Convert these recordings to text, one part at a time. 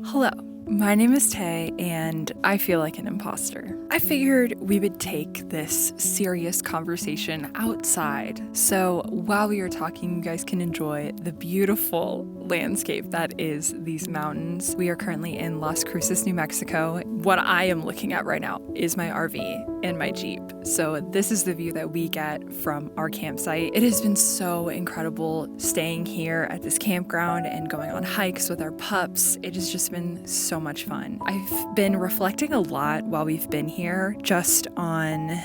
Hello, my name is Tay, and I feel like an imposter. I figured we would take this serious conversation outside, so while we are talking, you guys can enjoy the beautiful landscape that is these mountains. We are currently in Las Cruces, New Mexico. What I am looking at right now is my RV and my Jeep. So this is the view that we get from our campsite. It has been so incredible staying here at this campground and going on hikes with our pups. It has just been so much fun. I've been reflecting a lot while we've been here just on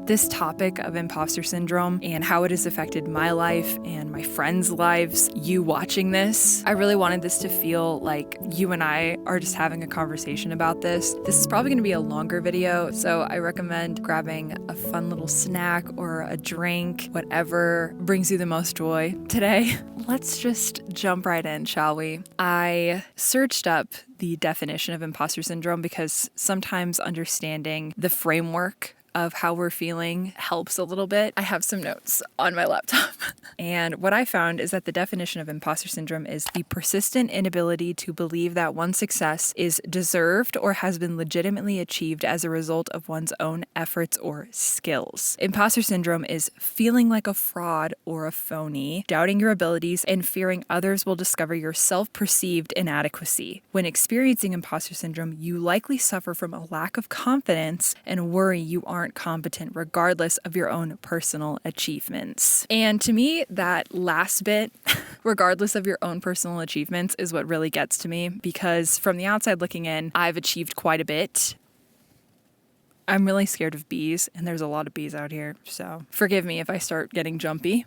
this topic of imposter syndrome and how it has affected my life and my friends' lives. You watching this, I really wanted this to feel like you and I are just having a conversation about this. This is probably going to be a longer video, so I recommend grabbing a fun little snack or a drink, whatever brings you the most joy today. Let's just jump right in, shall we? I searched up the definition of imposter syndrome because sometimes understanding the framework of how we're feeling helps a little bit. I have some notes on my laptop. And what I found is that the definition of imposter syndrome is the persistent inability to believe that one's success is deserved or has been legitimately achieved as a result of one's own efforts or skills. Imposter syndrome is feeling like a fraud or a phony, doubting your abilities, and fearing others will discover your self-perceived inadequacy. When experiencing imposter syndrome, you likely suffer from a lack of confidence and worry you aren't competent regardless of your own personal achievements. And to me, that last bit, regardless of your own personal achievements, is what really gets to me, because from the outside looking in, I've achieved quite a bit. I'm really scared of bees, and there's a lot of bees out here, so forgive me if I start getting jumpy.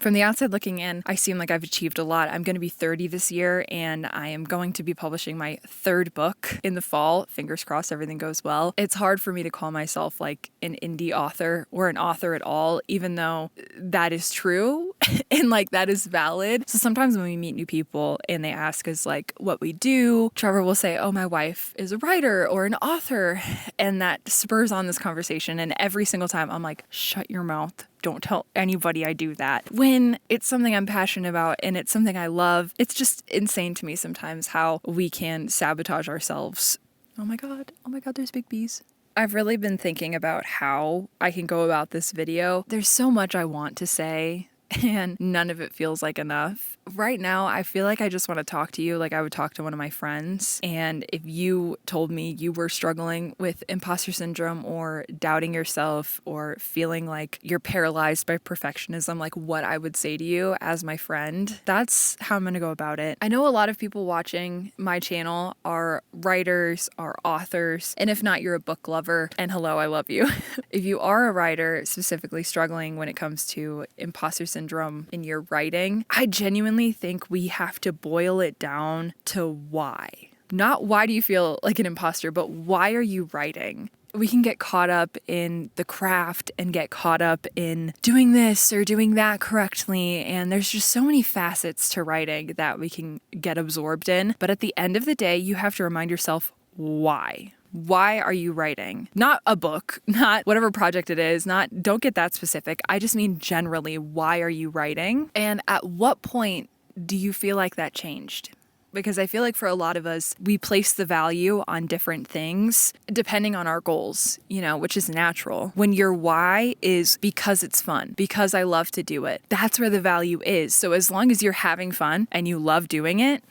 From the outside looking in, I seem like I've achieved a lot. I'm going to be 30 this year, and I am going to be publishing my third book in the fall. Fingers crossed everything goes well. It's hard for me to call myself like an indie author or an author at all, even though that is true and like that is valid. So sometimes when we meet new people and they ask us like what we do, Trevor will say, oh, my wife is a writer or an author. And that spurs on this conversation. And every single time I'm like, shut your mouth. Don't tell anybody I do that. When it's something I'm passionate about and it's something I love, it's just insane to me sometimes how we can sabotage ourselves. Oh my God, there's big bees. I've really been thinking about how I can go about this video. There's so much I want to say, and none of it feels like enough. Right now, I feel like I just want to talk to you like I would talk to one of my friends. And if you told me you were struggling with imposter syndrome or doubting yourself or feeling like you're paralyzed by perfectionism, like what I would say to you as my friend, that's how I'm going to go about it. I know a lot of people watching my channel are writers, are authors, and if not, you're a book lover. And hello, I love you. If you are a writer specifically struggling when it comes to imposter syndrome in your writing, I genuinely think we have to boil it down to why. Not why do you feel like an imposter, but why are you writing? We can get caught up in the craft and get caught up in doing this or doing that correctly. And there's just so many facets to writing that we can get absorbed in. But at the end of the day, you have to remind yourself why. Why are you writing? Not a book, not whatever project it is, don't get that specific. I just mean generally, why are you writing? And at what point do you feel like that changed? Because I feel like for a lot of us, we place the value on different things depending on our goals, which is natural. When your why is because it's fun, because I love to do it, that's where the value is. So as long as you're having fun and you love doing it,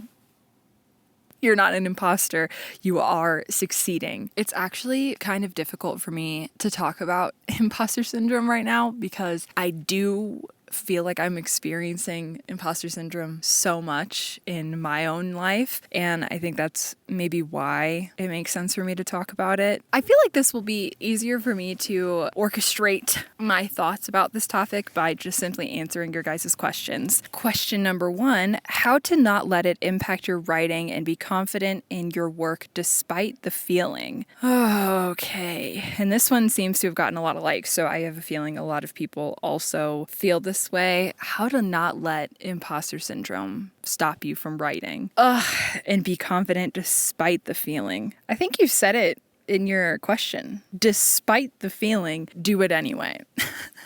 you're not an imposter, you are succeeding. It's actually kind of difficult for me to talk about imposter syndrome right now because I do feel like I'm experiencing imposter syndrome so much in my own life. And I think that's maybe why it makes sense for me to talk about it. I feel like this will be easier for me to orchestrate my thoughts about this topic by just simply answering your guys' questions. Question number 1, how to not let it impact your writing and be confident in your work despite the feeling. Okay. And this one seems to have gotten a lot of likes, so I have a feeling a lot of people also feel this way. How to not let imposter syndrome stop you from writing. And be confident despite the feeling. I think you said it in your question. Despite the feeling, do it anyway.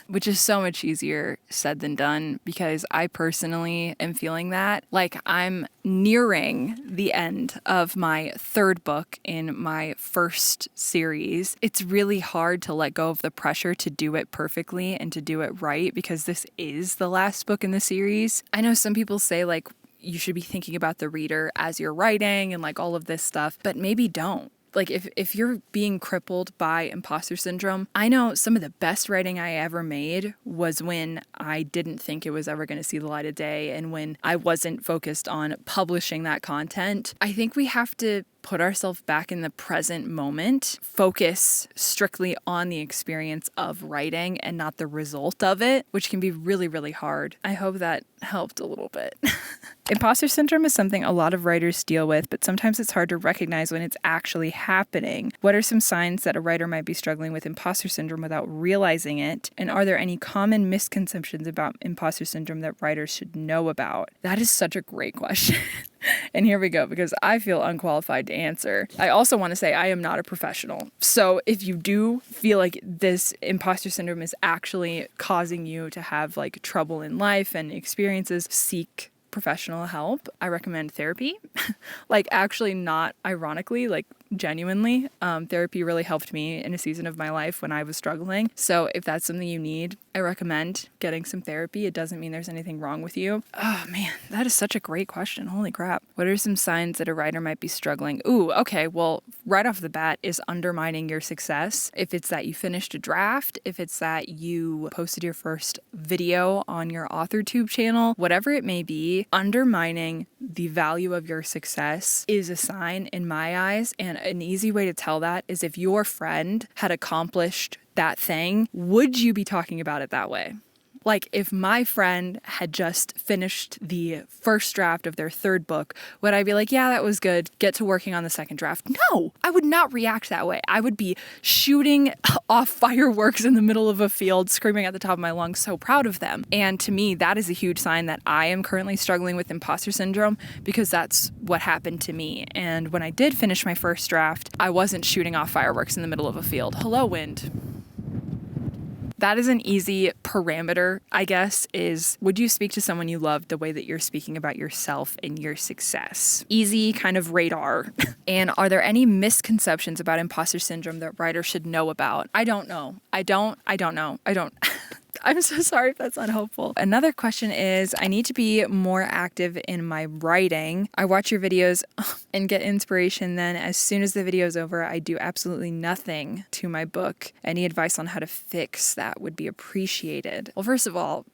which is so much easier said than done because I personally am feeling that. Like I'm nearing the end of my third book in my first series. It's really hard to let go of the pressure to do it perfectly and to do it right because this is the last book in the series. I know some people say like you should be thinking about the reader as you're writing and like all of this stuff, but maybe don't. Like if you're being crippled by imposter syndrome, I know some of the best writing I ever made was when I didn't think it was ever going to see the light of day and when I wasn't focused on publishing that content. I think we have to put ourselves back in the present moment, focus strictly on the experience of writing and not the result of it, which can be really, really hard. I hope that helped a little bit. Imposter syndrome is something a lot of writers deal with, but sometimes it's hard to recognize when it's actually happening. What are some signs that a writer might be struggling with imposter syndrome without realizing it? And are there any common misconceptions about imposter syndrome that writers should know about? That is such a great question. And here we go, because I feel unqualified to answer. I also want to say I am not a professional. So if you do feel like this imposter syndrome is actually causing you to have like trouble in life and experiences, seek professional help. I recommend therapy. Like actually not ironically, like genuinely, therapy really helped me in a season of my life when I was struggling. So if that's something you need, I recommend getting some therapy. It doesn't mean there's anything wrong with you. Oh man, that is such a great question. Holy crap. What are some signs that a writer might be struggling? Ooh, okay. Well, right off the bat is undermining your success. If it's that you finished a draft, if it's that you posted your first video on your authortube channel, whatever it may be, undermining the value of your success is a sign in my eyes. And an easy way to tell that is if your friend had accomplished that thing, would you be talking about it that way? Like if my friend had just finished the first draft of their third book, would I be like, yeah, that was good, get to working on the second draft? No, I would not react that way. I would be shooting off fireworks in the middle of a field, screaming at the top of my lungs, so proud of them. And to me, that is a huge sign that I am currently struggling with imposter syndrome because that's what happened to me. And when I did finish my first draft, I wasn't shooting off fireworks in the middle of a field. Hello, wind. That is an easy parameter, I guess, is would you speak to someone you love the way that you're speaking about yourself and your success? Easy kind of radar. And are there any misconceptions about imposter syndrome that writers should know about? I don't know. I don't know. I'm so sorry if that's unhelpful. Another question is, I need to be more active in my writing. I watch your videos and get inspiration. Then as soon as the video is over, I do absolutely nothing to my book. Any advice on how to fix that would be appreciated. Well, first of all,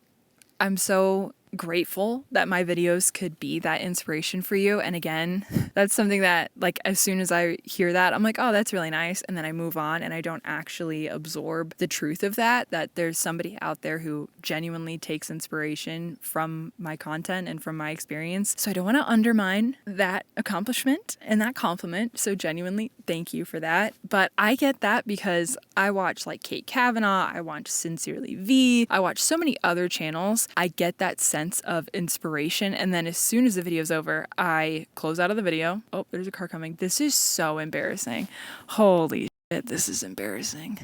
I'm so grateful that my videos could be that inspiration for you. And again, that's something that like as soon as I hear that, I'm like, oh, that's really nice. And then I move on and I don't actually absorb the truth of that there's somebody out there who genuinely takes inspiration from my content and from my experience. So I don't want to undermine that accomplishment and that compliment. So genuinely, thank you for that. But I get that because I watch like Kate Kavanaugh, I watch Sincerely V, I watch so many other channels. I get that sense of inspiration. And then as soon as the video's over, I close out of the video. Oh, there's a car coming. This is so embarrassing. Holy shit, this is embarrassing.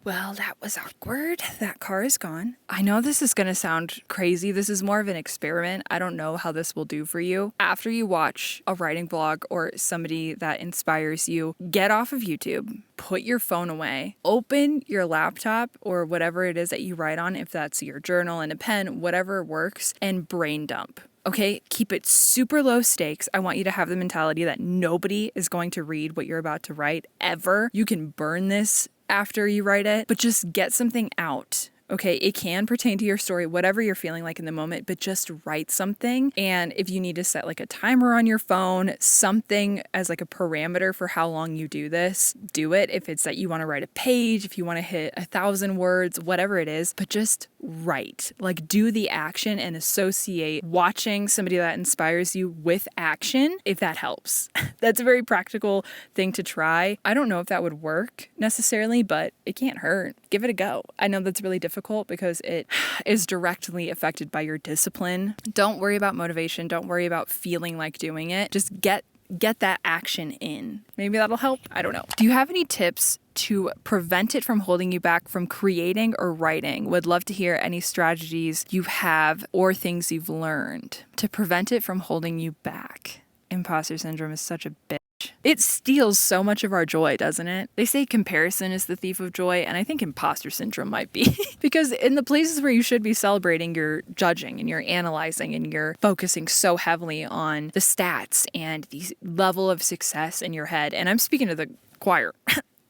Well, that was awkward. That car is gone. I know this is going to sound crazy. This is more of an experiment. I don't know how this will do for you. After you watch a writing blog or somebody that inspires you, get off of YouTube, put your phone away, open your laptop or whatever it is that you write on, if that's your journal and a pen, whatever works, and brain dump. Okay, keep it super low stakes. I want you to have the mentality that nobody is going to read what you're about to write ever. You can burn this after you write it, but just get something out. Okay, it can pertain to your story, whatever you're feeling like in the moment, but just write something. And if you need to set like a timer on your phone, something as like a parameter for how long you do this, do it. If it's that you want to write a page, if you want to hit 1,000 words, whatever it is, but just write. Like do the action and associate watching somebody that inspires you with action, if that helps. That's a very practical thing to try. I don't know if that would work necessarily, but it can't hurt. Give it a go. I know that's really difficult because it is directly affected by your discipline. Don't worry about motivation. Don't worry about feeling like doing it. Just get get that action in. Maybe that'll help. I don't know. Do you have any tips to prevent it from holding you back from creating or writing? Would love to hear any strategies you have or things you've learned to prevent it from holding you back. Imposter syndrome is such a bitch. It steals so much of our joy, doesn't it? They say comparison is the thief of joy, and I think imposter syndrome might be. Because in the places where you should be celebrating, you're judging and you're analyzing and you're focusing so heavily on the stats and the level of success in your head. And I'm speaking to the choir.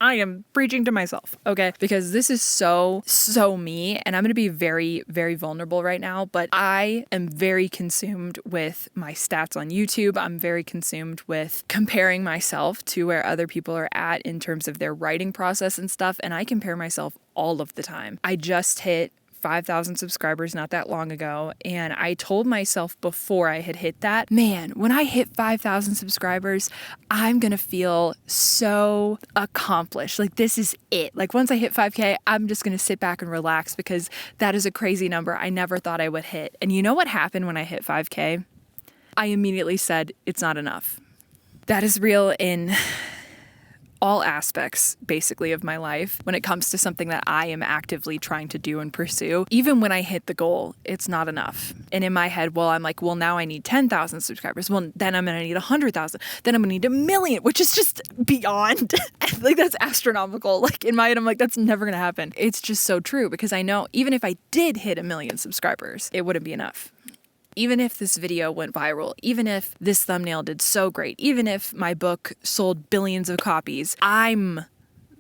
I am preaching to myself, okay? Because this is so me, and I'm going to be very, very vulnerable right now, but I am very consumed with my stats on YouTube. I'm very consumed with comparing myself to where other people are at in terms of their writing process and stuff, and I compare myself all of the time. I just hit 5,000 subscribers not that long ago, and I told myself before I had hit that, man, when I hit 5,000 subscribers, I'm gonna feel so accomplished. Like, this is it. Like, once I hit 5K, I'm just gonna sit back and relax because that is a crazy number I never thought I would hit. And you know what happened when I hit 5K? I immediately said, it's not enough. That is real in all aspects, basically, of my life when it comes to something that I am actively trying to do and pursue. Even when I hit the goal, it's not enough. And in my head, I'm like, now I need 10,000 subscribers. Well, then I'm going to need 100,000. Then I'm going to need 1 million, which is just beyond. Like, that's astronomical. Like, in my head, I'm like, that's never going to happen. It's just so true because I know even if I did hit 1 million subscribers, it wouldn't be enough. Even if this video went viral, even if this thumbnail did so great, even if my book sold billions of copies, I'm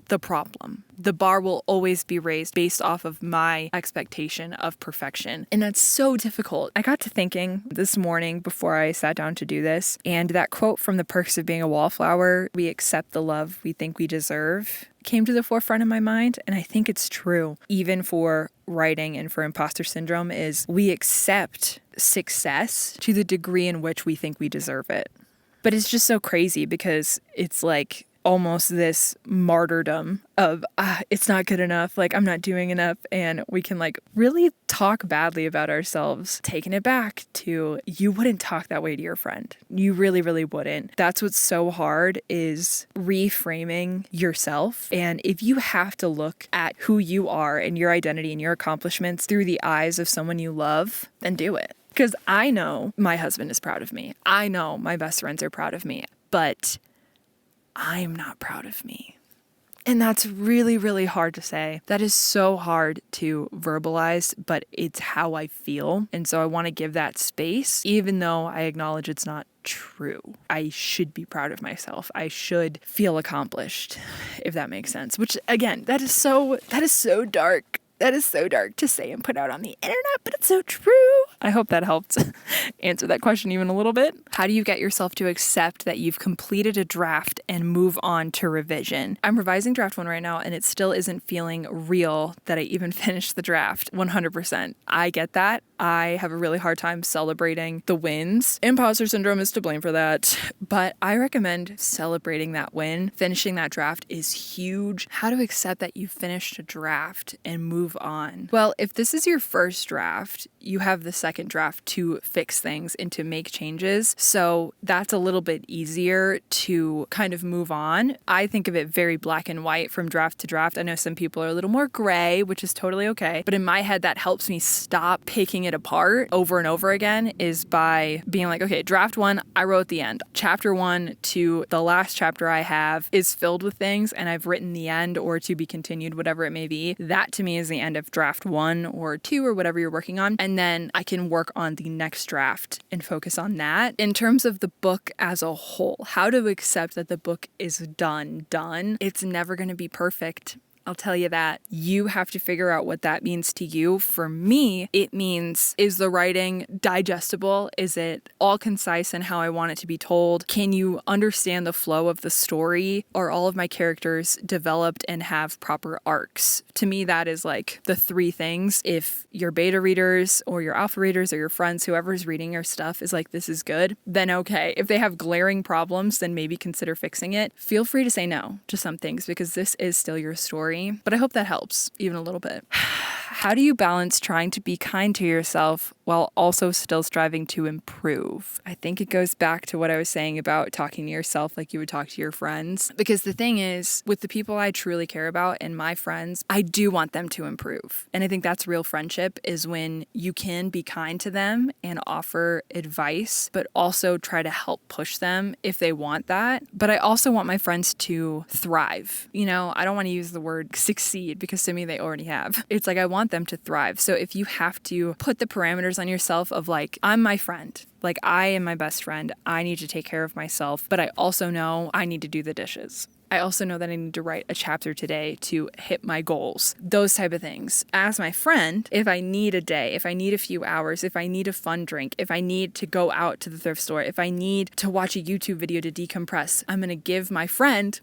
the problem. The bar will always be raised based off of my expectation of perfection. And that's so difficult. I got to thinking this morning before I sat down to do this, and that quote from The Perks of Being a Wallflower, "We accept the love we think we deserve," came to the forefront of my mind. And I think it's true, even for writing and for imposter syndrome, is we accept success to the degree in which we think we deserve it. But it's just so crazy because it's like almost this martyrdom of it's not good enough, like I'm not doing enough, and we can like really talk badly about ourselves, taking it back to you wouldn't talk that way to your friend. You really, really wouldn't. That's what's so hard, is reframing yourself. And if you have to look at who you are and your identity and your accomplishments through the eyes of someone you love, then do it. Because I know my husband is proud of me. I know my best friends are proud of me, but I'm not proud of me. And that's really, really hard to say. That is so hard to verbalize, but it's how I feel. And so I want to give that space, even though I acknowledge it's not true. I should be proud of myself. I should feel accomplished, if that makes sense. Which, again, that is so dark. That is so dark to say and put out on the internet, but it's so true. I hope that helped answer that question even a little bit. How do you get yourself to accept that you've completed a draft and move on to revision? I'm revising draft 1 right now, and it still isn't feeling real that I even finished the draft 100%. I get that. I have a really hard time celebrating the wins. Imposter syndrome is to blame for that, but I recommend celebrating that win. Finishing that draft is huge. How to accept that you finished a draft and move on. Well, if this is your first draft, you have the second draft to fix things and to make changes. So that's a little bit easier to kind of move on. I think of it very black and white from draft to draft. I know some people are a little more gray, which is totally okay. But in my head, that helps me stop picking it apart over and over again, is by being like, okay, draft 1, I wrote the end. Chapter 1 to the last chapter I have is filled with things, and I've written the end or to be continued, whatever it may be. That to me is the end of draft 1 or 2 or whatever you're working on. And then I can work on the next draft and focus on that. In terms of the book as a whole, how to accept that the book is done. It's never going to be perfect. I'll tell you that. You have to figure out what that means to you. For me, it means, is the writing digestible? Is it all concise in how I want it to be told? Can you understand the flow of the story? Are all of my characters developed and have proper arcs? To me, that is like the 3 things. If your beta readers or your alpha readers or your friends, whoever's reading your stuff is like, this is good, then okay. If they have glaring problems, then maybe consider fixing it. Feel free to say no to some things because this is still your story. But I hope that helps even a little bit. how do you balance trying to be kind to yourself while also still striving to improve? I think it goes back to what I was saying about talking to yourself like you would talk to your friends. Because the thing is, with the people I truly care about and my friends, I do want them to improve. And I think that's real friendship, is when you can be kind to them and offer advice, but also try to help push them if they want that. But I also want my friends to thrive. You know, I don't want to use the word succeed, because to me they already have. It's like I want them to thrive. So if you have to put the parameters on yourself of like, I'm my friend, like I am my best friend, I need to take care of myself, but I also know I need to do the dishes. I also know that I need to write a chapter today to hit my goals. Those type of things. As my friend, if I need a day, if I need a few hours, if I need a fun drink, if I need to go out to the thrift store, if I need to watch a YouTube video to decompress, I'm going to give my friend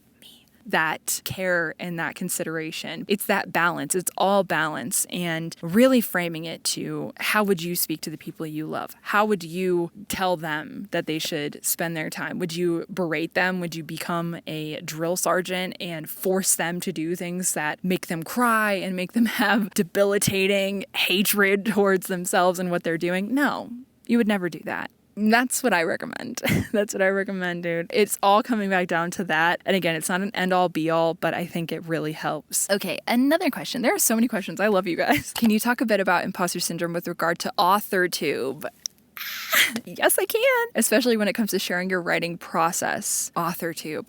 that care and that consideration. It's that balance. It's all balance, and really framing it to how would you speak to the people you love? How would you tell them that they should spend their time? Would you berate them? Would you become a drill sergeant and force them to do things that make them cry and make them have debilitating hatred towards themselves and what they're doing? No, you would never do that. That's what I recommend. That's what I recommend, dude. It's all coming back down to that. And again, it's not an end all be all, but I think it really helps. Okay, another question. There are so many questions. I love you guys. Can you talk a bit about imposter syndrome with regard to authortube? Yes, I can. Especially when it comes to sharing your writing process. Authortube.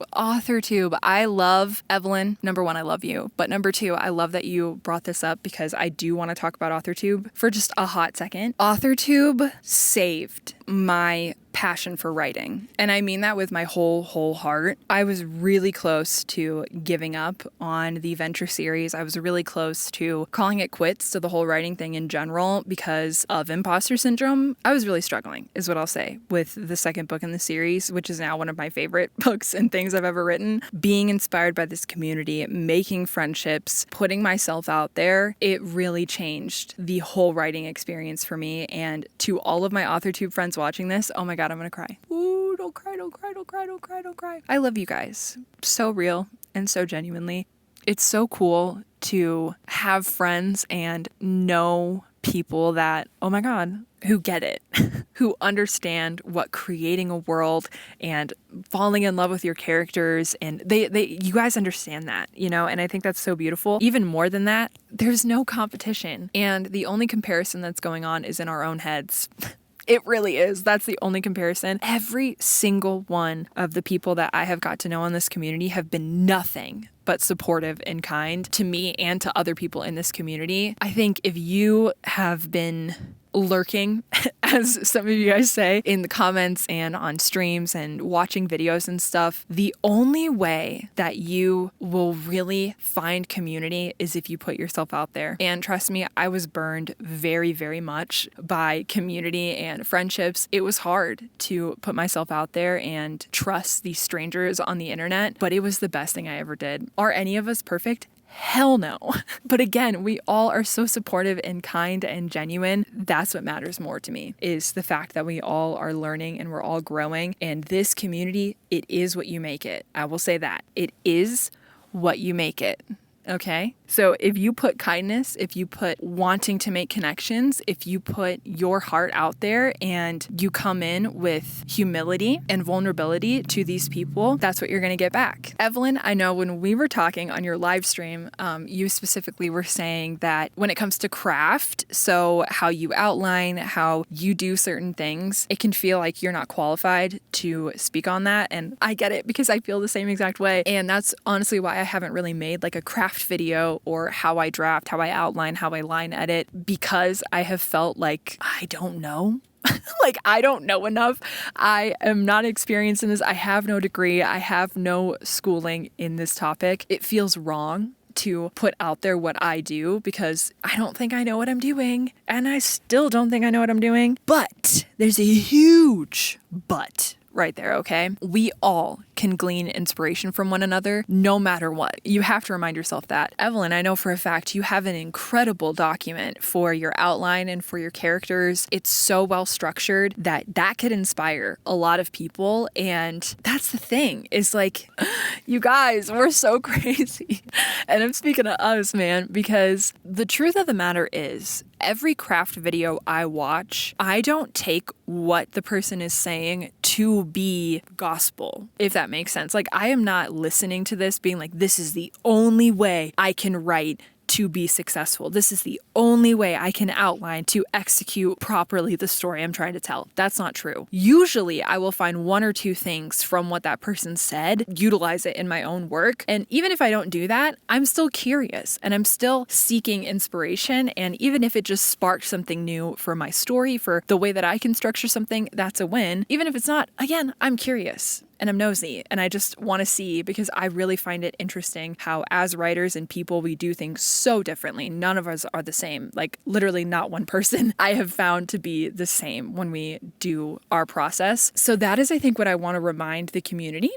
I love, Evelyn, number one, I love you. But number two, I love that you brought this up, because I do want to talk about authortube for just a hot second. Authortube saved my passion for writing. And I mean that with my whole heart. I was really close to giving up on the Venture series. I was really close to calling it quits to the whole writing thing in general because of imposter syndrome. I was really struggling, is what I'll say, with the second book in the series, which is now one of my favorite books and things I've ever written. Being inspired by this community, making friendships, putting myself out there, it really changed the whole writing experience for me. And to all of my authortube friends watching this, oh my God, I'm gonna cry. Ooh, don't cry. I love you guys. So real and so genuinely. It's so cool to have friends and know people that, oh my God, who get it, who understand what creating a world and falling in love with your characters, and you guys understand that, you know, and I think that's so beautiful. Even more than that, there's no competition, and the only comparison that's going on is in our own heads. It really is. That's the only comparison. Every single one of the people that I have got to know in this community have been nothing but supportive and kind to me and to other people in this community. I think if you have been lurking, as some of you guys say, in the comments and on streams and watching videos and stuff, the only way that you will really find community is if you put yourself out there. And trust me, I was burned very, very much by community and friendships. It was hard to put myself out there and trust these strangers on the internet, but it was the best thing I ever did. Are any of us perfect? Hell no. But again, we all are so supportive and kind and genuine. That's what matters more to me, is the fact that we all are learning and we're all growing. And this community, it is what you make it. I will say that. It is what you make it. Okay? So if you put kindness, if you put wanting to make connections, if you put your heart out there and you come in with humility and vulnerability to these people, that's what you're going to get back. Evelyn, I know when we were talking on your live stream, you specifically were saying that when it comes to craft, so how you outline, how you do certain things, it can feel like you're not qualified to speak on that. And I get it, because I feel the same exact way. And that's honestly why I haven't really made like a craft video or how I draft, how I outline, how I line edit, because I have felt like I don't know. Like, I don't know enough. I am not experienced in this. I have no degree. I have no schooling in this topic. It feels wrong to put out there what I do, because I don't think I know what I'm doing, and I still don't think I know what I'm doing. But there's a huge but right there, okay? We all can can glean inspiration from one another no matter what. You have to remind yourself that. Evelyn, I know for a fact you have an incredible document for your outline and for your characters. It's so well structured that could inspire a lot of people. And that's the thing, is like, you guys, we're so crazy. And I'm speaking to us, man, because the truth of the matter is, every craft video I watch, I don't take what the person is saying to be gospel, if that makes sense. Like, I am not listening to this being like, this is the only way I can write to be successful. This is the only way I can outline to execute properly the story I'm trying to tell. That's not true. Usually I will find one or two things from what that person said, utilize it in my own work. And even if I don't do that, I'm still curious and I'm still seeking inspiration. And even if it just sparked something new for my story, for the way that I can structure something, that's a win. Even if it's not, again, I'm curious. And I'm nosy and I just want to see, because I really find it interesting how as writers and people, we do things so differently. None of us are the same. Like, literally not one person I have found to be the same when we do our process. So that is, I think, what I want to remind the community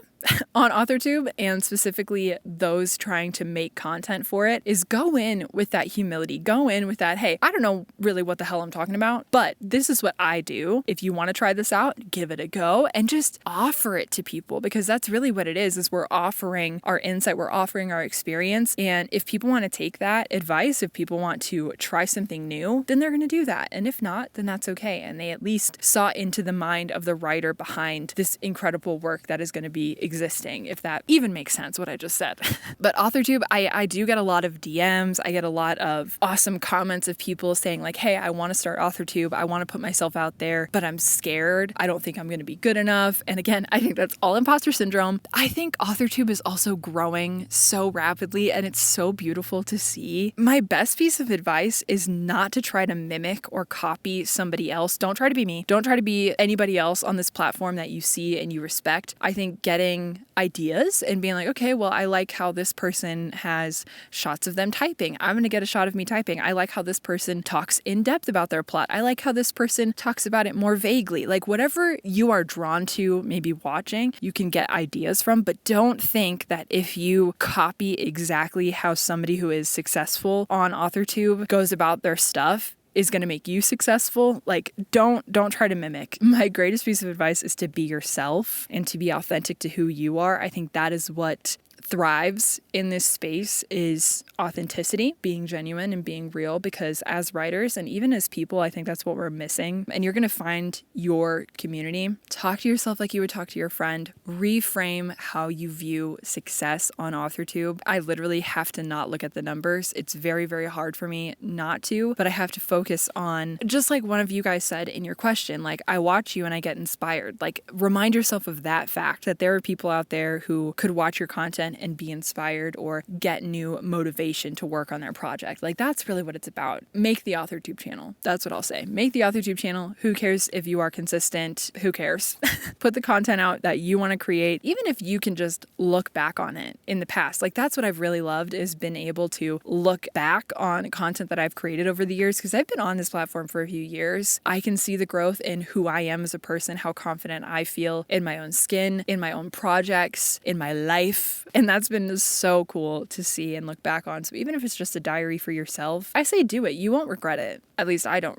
on authortube, and specifically those trying to make content for it, is go in with that humility. Go in with that, hey, I don't know really what the hell I'm talking about, but this is what I do. If you want to try this out, give it a go and just offer it to people, because that's really what it is we're offering our insight, we're offering our experience. And if people want to take that advice, if people want to try something new, then they're going to do that. And if not, then that's okay. And they at least saw into the mind of the writer behind this incredible work that is going to be existing, if that even makes sense what I just said. But authortube, I do get a lot of DMs. I get a lot of awesome comments of people saying like, hey, I want to start authortube. I want to put myself out there, but I'm scared. I don't think I'm going to be good enough. And again, I think that's all imposter syndrome. I think authortube is also growing so rapidly and it's so beautiful to see. My best piece of advice is not to try to mimic or copy somebody else. Don't try to be me. Don't try to be anybody else on this platform that you see and you respect. I think getting ideas and being like, okay, well, I like how this person has shots of them typing. I'm going to get a shot of me typing. I like how this person talks in depth about their plot. I like how this person talks about it more vaguely. Like, whatever you are drawn to, maybe watching, you can get ideas from, but don't think that if you copy exactly how somebody who is successful on authortube goes about their stuff is going to make you successful. Like, don't try to mimic. My greatest piece of advice is to be yourself and to be authentic to who you are. I think that is what thrives in this space, is authenticity, being genuine and being real, because as writers and even as people, I think that's what we're missing. And you're going to find your community. Talk to yourself like you would talk to your friend. Reframe how you view success on authortube. I literally have to not look at the numbers. It's very, very hard for me not to, but I have to focus on, just like one of you guys said in your question, like, I watch you and I get inspired. Like, remind yourself of that fact, that there are people out there who could watch your content and be inspired or get new motivation to work on their project. Like, that's really what it's about. Make the authortube channel. That's what I'll say. Make the authortube channel. Who cares if you are consistent? Who cares? Put the content out that you want to create, even if you can just look back on it in the past. Like, that's what I've really loved, is been able to look back on content that I've created over the years, because I've been on this platform for a few years. I can see the growth in who I am as a person, how confident I feel in my own skin, in my own projects, in my life. And that's been so cool to see and look back on. So even if it's just a diary for yourself, I say do it. You won't regret it. At least I don't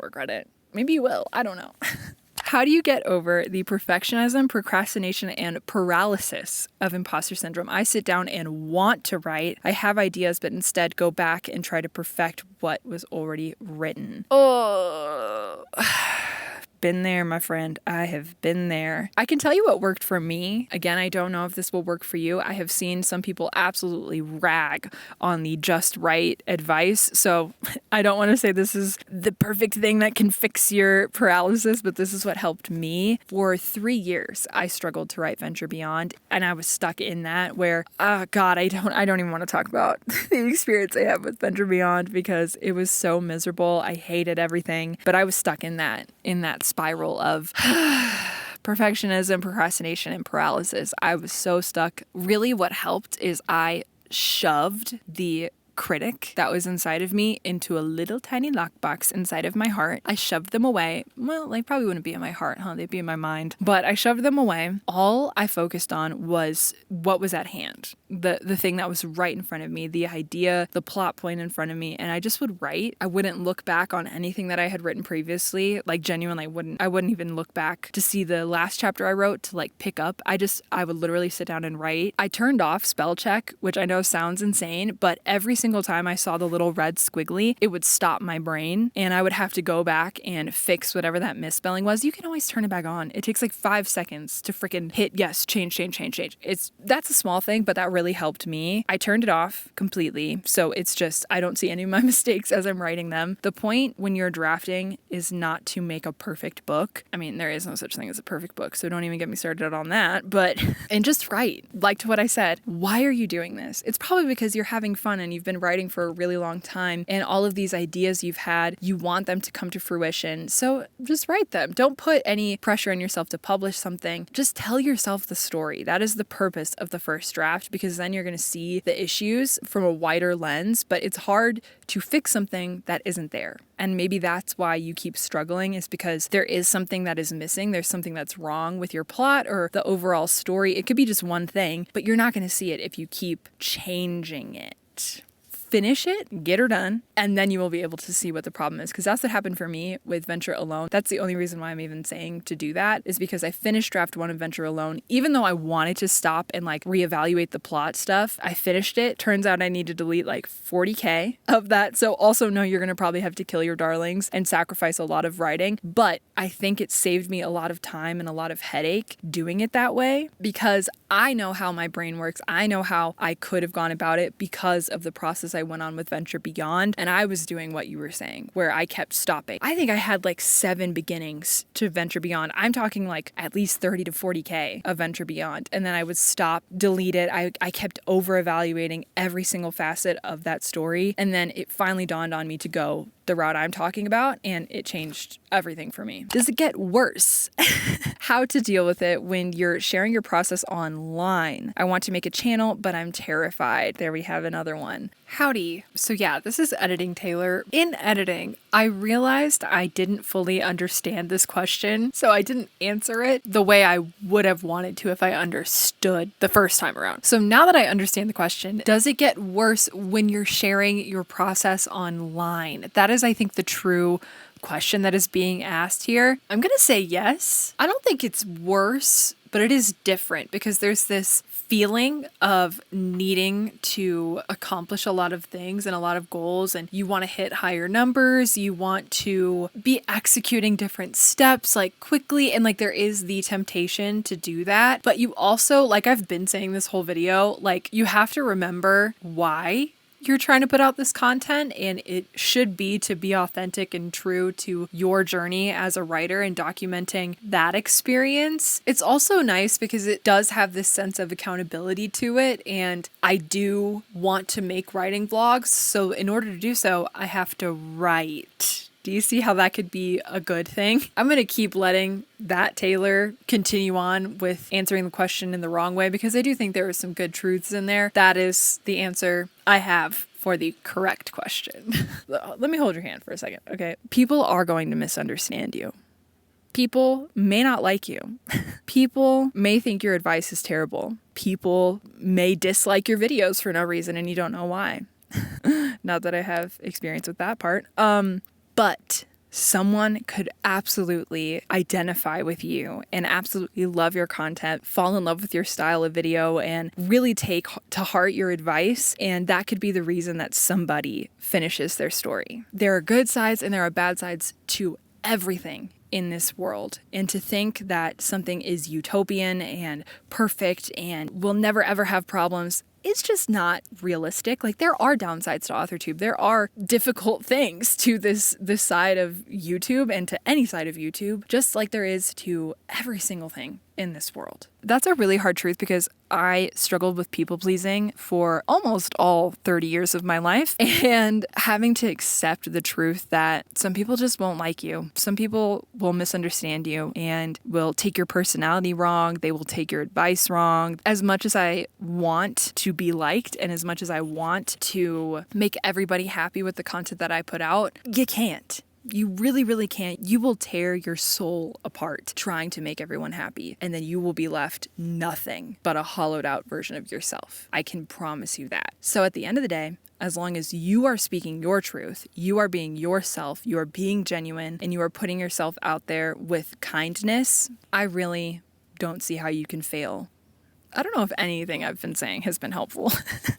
regret it. Maybe you will. I don't know. How do you get over the perfectionism, procrastination, and paralysis of imposter syndrome? I sit down and want to write. I have ideas, but instead go back and try to perfect what was already written. Oh, been there, my friend. I have been there. I can tell you what worked for me. Again, I don't know if this will work for you. I have seen some people absolutely rag on the just right advice. So I don't want to say this is the perfect thing that can fix your paralysis, but this is what helped me. For 3 years, I struggled to write Venture Beyond, and I was stuck in that where, oh God, I don't even want to talk about the experience I had with Venture Beyond, because it was so miserable. I hated everything, but I was stuck in that spiral of perfectionism, procrastination, and paralysis. I was so stuck. Really what helped is I shoved the critic that was inside of me into a little tiny lockbox inside of my heart. I shoved them away. Well, they probably wouldn't be in my heart, huh? They'd be in my mind. But I shoved them away. All I focused on was what was at hand. The thing that was right in front of me, the idea, the plot point in front of me, and I just would write. I wouldn't look back on anything that I had written previously. Like genuinely, I wouldn't even look back to see the last chapter I wrote to like pick up. I would literally sit down and write. I turned off spell check, which I know sounds insane, but every single time I saw the little red squiggly, it would stop my brain and I would have to go back and fix whatever that misspelling was. You can always turn it back on. It takes like 5 seconds to freaking hit yes, change. That's a small thing, but that really helped me. I turned it off completely. So it's just, I don't see any of my mistakes as I'm writing them. The point when you're drafting is not to make a perfect book. I mean, there is no such thing as a perfect book, so don't even get me started on that, and just write. Like to what I said, why are you doing this? It's probably because you're having fun and you've been writing for a really long time and all of these ideas you've had, you want them to come to fruition. So just write them. Don't put any pressure on yourself to publish something. Just tell yourself the story. That is the purpose of the first draft, because then you're going to see the issues from a wider lens, but it's hard to fix something that isn't there. And maybe that's why you keep struggling, is because there is something that is missing. There's something that's wrong with your plot or the overall story. It could be just one thing, but you're not going to see it if you keep changing it. Finish it, get her done, and then you will be able to see what the problem is. Because that's what happened for me with Venture Alone. That's the only reason why I'm even saying to do that, is because I finished draft 1 of Venture Alone. Even though I wanted to stop and like reevaluate the plot stuff, I finished it. Turns out I need to delete like 40K of that. So also know you're going to probably have to kill your darlings and sacrifice a lot of writing. But I think it saved me a lot of time and a lot of headache doing it that way, because I know how my brain works. I know how I could have gone about it because of the process I went on with Venture Beyond, and I was doing what you were saying, where I kept stopping. I think I had like 7 beginnings to Venture Beyond. I'm talking like at least 30 to 40K of Venture Beyond, and then I would stop, delete it. I kept over evaluating every single facet of that story, and then it finally dawned on me to go the route I'm talking about, and it changed everything for me. Does it get worse? How to deal with it when you're sharing your process online. I want to make a channel, but I'm terrified. There we have another one. Howdy. So yeah, this is Editing Taylor. In editing, I realized I didn't fully understand this question, so I didn't answer it the way I would have wanted to if I understood the first time around. So now that I understand the question, does it get worse when you're sharing your process online? That is, I think, the true question that is being asked here. I'm going to say yes. I don't think it's worse, but it is different, because there's this feeling of needing to accomplish a lot of things and a lot of goals, and you want to hit higher numbers, you want to be executing different steps like quickly, and like there is the temptation to do that, but you also, like I've been saying this whole video, like you have to remember why you're trying to put out this content, and it should be to be authentic and true to your journey as a writer and documenting that experience. It's also nice because it does have this sense of accountability to it, and I do want to make writing vlogs, so in order to do so, I have to write. Do you see how that could be a good thing? I'm going to keep letting that Taylor continue on with answering the question in the wrong way, because I do think there are some good truths in there. That is the answer I have for the correct question. Let me hold your hand for a second, okay? People are going to misunderstand you. People may not like you. People may think your advice is terrible. People may dislike your videos for no reason and you don't know why. Not that I have experience with that part. But someone could absolutely identify with you and absolutely love your content, fall in love with your style of video, and really take to heart your advice. And that could be the reason that somebody finishes their story. There are good sides and there are bad sides to everything in this world. And to think that something is utopian and perfect and will never ever have problems, it's just not realistic. Like, there are downsides to authortube. There are difficult things to this side of YouTube and to any side of YouTube, just like there is to every single thing in this world. That's a really hard truth, because I struggled with people pleasing for almost all 30 years of my life, and having to accept the truth that some people just won't like you. Some people will misunderstand you and will take your personality wrong. They will take your advice wrong. As much as I want to be liked and as much as I want to make everybody happy with the content that I put out, you can't. You really, really can't. You will tear your soul apart trying to make everyone happy, and then you will be left nothing but a hollowed out version of yourself. I can promise you that. So at the end of the day, as long as you are speaking your truth, you are being yourself, you are being genuine, and you are putting yourself out there with kindness, I really don't see how you can fail. I don't know if anything I've been saying has been helpful.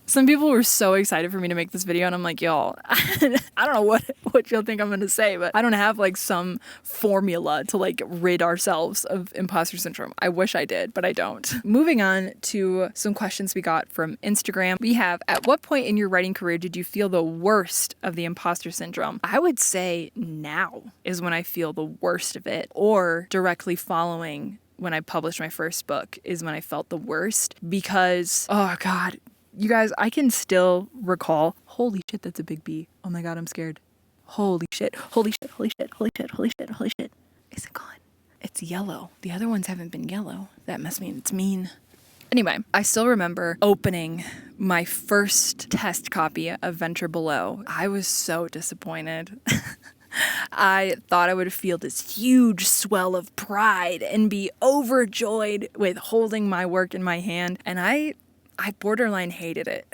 Some people were so excited for me to make this video, and I'm like, y'all, I don't know what you'll think I'm going to say, but I don't have like some formula to like rid ourselves of imposter syndrome. I wish I did, but I don't. Moving on to some questions we got from Instagram. We have, at what point in your writing career did you feel the worst of the imposter syndrome? I would say now is when I feel the worst of it, or directly following when I published my first book is when I felt the worst, because, oh God, you guys, I can still recall, holy shit, that's a big bee. Oh my God, I'm scared. Holy shit, holy shit, holy shit, holy shit, holy shit, holy shit. Is it gone? It's yellow. The other ones haven't been yellow. That must mean it's mean. Anyway, I still remember opening my first test copy of Venture Below. I was so disappointed. I thought I would feel this huge swell of pride and be overjoyed with holding my work in my hand, and I borderline hated it.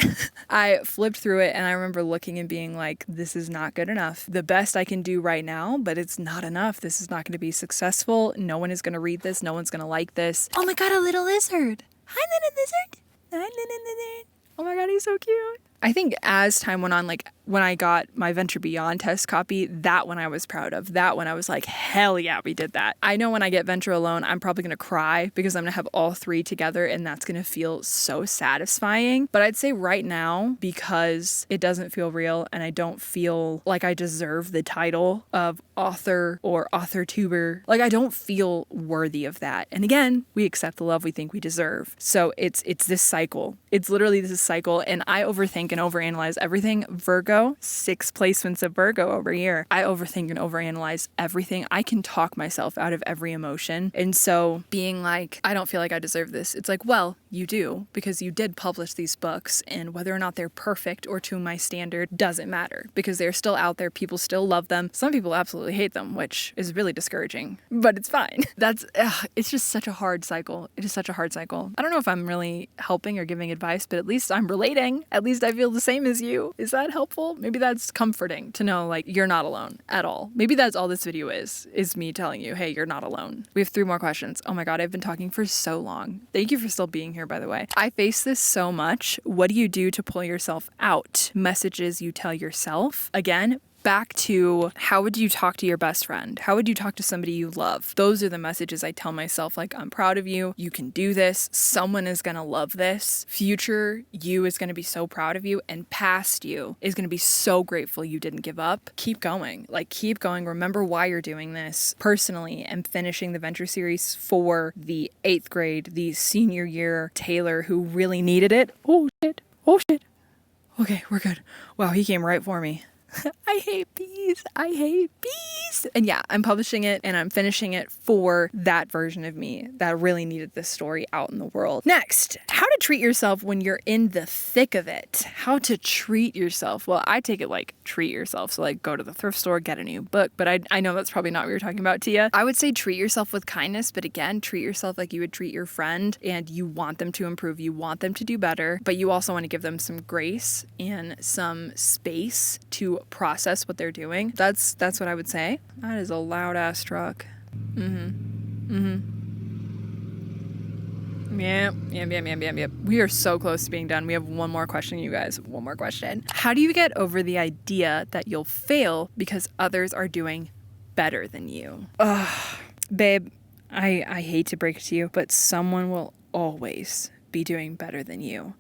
I flipped through it, and I remember looking and being like, this is not good enough. The best I can do right now, but it's not enough. This is not going to be successful. No one is going to read this. No one's going to like this. Oh my God, a little lizard. Hi, little lizard. Hi, little lizard. Oh my God, he's so cute. I think as time went on, like when I got my Venture Beyond test copy, that one I was proud of. That one I was like, hell yeah, we did that. I know when I get Venture Alone, I'm probably going to cry because I'm going to have all three together, and that's going to feel so satisfying. But I'd say right now, because it doesn't feel real and I don't feel like I deserve the title of author or authortuber, like I don't feel worthy of that. And again, we accept the love we think we deserve. So it's this cycle. It's literally this cycle, and I overthink and overanalyze everything. Virgo, 6 placements of Virgo over here. I overthink and overanalyze everything. I can talk myself out of every emotion. And so being like, I don't feel like I deserve this. It's like, well, you do, because you did publish these books, and whether or not they're perfect or to my standard doesn't matter, because they're still out there. People still love them. Some people absolutely hate them, which is really discouraging, but it's fine. It's just such a hard cycle. It is such a hard cycle. I don't know if I'm really helping or giving advice, but at least I'm relating. At least I feel the same as you. Is that helpful? Maybe that's comforting to know, like, you're not alone at all. Maybe that's all this video is me telling you, hey, you're not alone. We have 3 more questions. Oh my God, I've been talking for so long. Thank you for still being here, by the way. I face this so much. What do you do to pull yourself out? Messages you tell yourself. Again, back to, how would you talk to your best friend? How would you talk to somebody you love? Those are the messages I tell myself, like, I'm proud of you. You can do this. Someone is going to love this. Future you is going to be so proud of you, and past you is going to be so grateful you didn't give up. Keep going. Like, keep going. Remember why you're doing this. Personally, I'm finishing the Venture series for the 8th grade, the senior year Taylor who really needed it. Oh shit. Oh shit. Okay, we're good. Wow, he came right for me. I hate bees. I hate bees. And yeah, I'm publishing it and I'm finishing it for that version of me that really needed this story out in the world. Next, how to treat yourself when you're in the thick of it. How to treat yourself. Well, I take it like treat yourself. So like go to the thrift store, get a new book. But I know that's probably not what you're talking about, Tia. I would say treat yourself with kindness. But again, treat yourself like you would treat your friend, and you want them to improve. You want them to do better. But you also want to give them some grace and some space to process what they're doing. That's what I would say. That is a loud ass truck. Yep. We are so close to being done. We have one more question, you guys. One more question. How do you get over the idea that you'll fail because others are doing better than you? Babe, I hate to break it to you, but someone will always be doing better than you.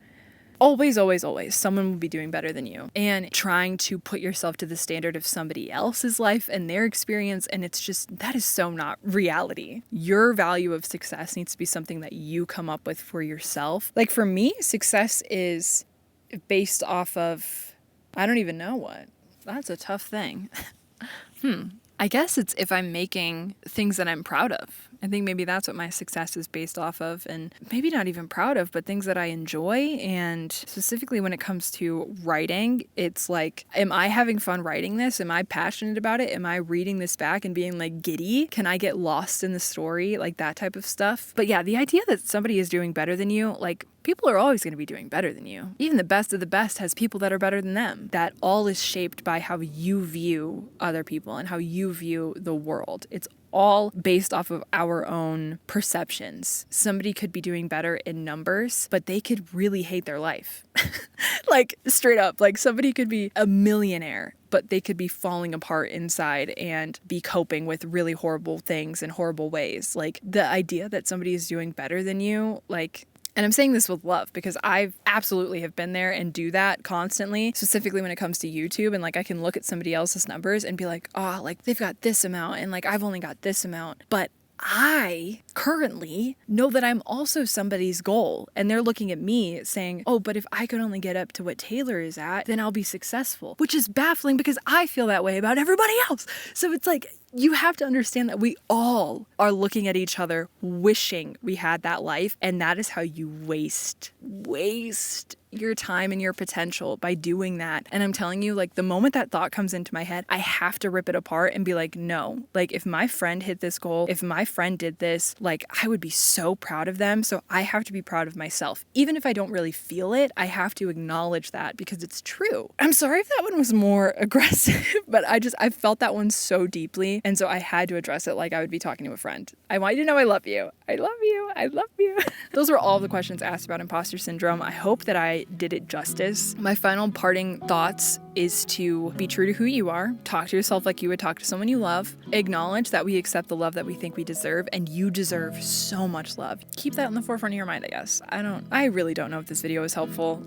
Always, always, always. Someone will be doing better than you. And trying to put yourself to the standard of somebody else's life and their experience, and it's just, that is so not reality. Your value of success needs to be something that you come up with for yourself. Like for me, success is based off of, I don't even know what. That's a tough thing. I guess it's if I'm making things that I'm proud of. I think maybe that's what my success is based off of, and maybe not even proud of, but things that I enjoy. And specifically when it comes to writing, it's like, am I having fun writing this? Am I passionate about it? Am I reading this back and being like giddy? Can I get lost in the story? Like that type of stuff. But yeah, the idea that somebody is doing better than you, like people are always going to be doing better than you. Even the best of the best has people that are better than them. That all is shaped by how you view other people and how you view the world. It's all based off of our own perceptions. Somebody could be doing better in numbers, but they could really hate their life. Like straight up, like somebody could be a millionaire, but they could be falling apart inside and be coping with really horrible things in horrible ways. Like the idea that somebody is doing better than you, like, and I'm saying this with love because I've absolutely have been there and do that constantly, specifically when it comes to YouTube. And like, I can look at somebody else's numbers and be like, oh, like they've got this amount and like, I've only got this amount. But I currently know that I'm also somebody's goal, and they're looking at me saying, oh, but if I could only get up to what Taylor is at, then I'll be successful, which is baffling because I feel that way about everybody else. So it's like, you have to understand that we all are looking at each other wishing we had that life, and that is how you waste your time and your potential by doing that. And I'm telling you, like the moment that thought comes into my head, I have to rip it apart and be like, no, like if my friend hit this goal, if my friend did this, like I would be so proud of them. So I have to be proud of myself. Even if I don't really feel it, I have to acknowledge that because it's true. I'm sorry if that one was more aggressive, but I felt that one so deeply. And so I had to address it like I would be talking to a friend. I want you to know I love you. I love you. I love you. Those were all the questions asked about imposter syndrome. I hope that I did it justice. My final parting thoughts is to be true to who you are. Talk to yourself like you would talk to someone you love. Acknowledge that we accept the love that we think we deserve, and you deserve so much love. Keep that in the forefront of your mind, I guess. I really don't know if this video is helpful.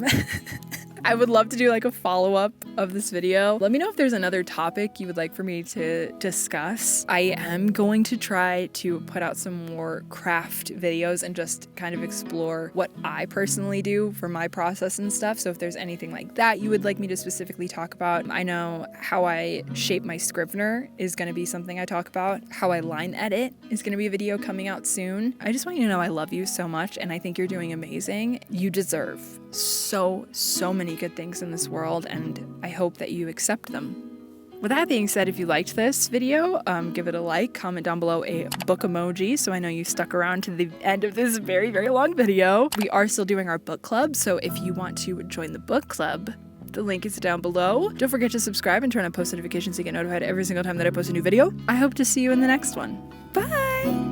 I would love to do like a follow-up of this video. Let me know if there's another topic you would like for me to discuss. I am going to try to put out some more craft videos and just kind of explore what I personally do for my process and stuff. So if there's anything like that you would like me to specifically talk about, I know how I shape my Scrivener is going to be something I talk about. How I line edit is going to be a video coming out soon. I just want you to know I love you so much, and I think you're doing amazing. You deserve so many good things in this world, and I hope that you accept them. With that being said, if you liked this video, give it a like, comment down below a book emoji so I know you stuck around to the end of this very, very long video. We are still doing our book club, so if you want to join the book club, the link is down below. Don't forget to subscribe and turn on post notifications so you get notified every single time that I post a new video. I hope to see you in the next one. Bye!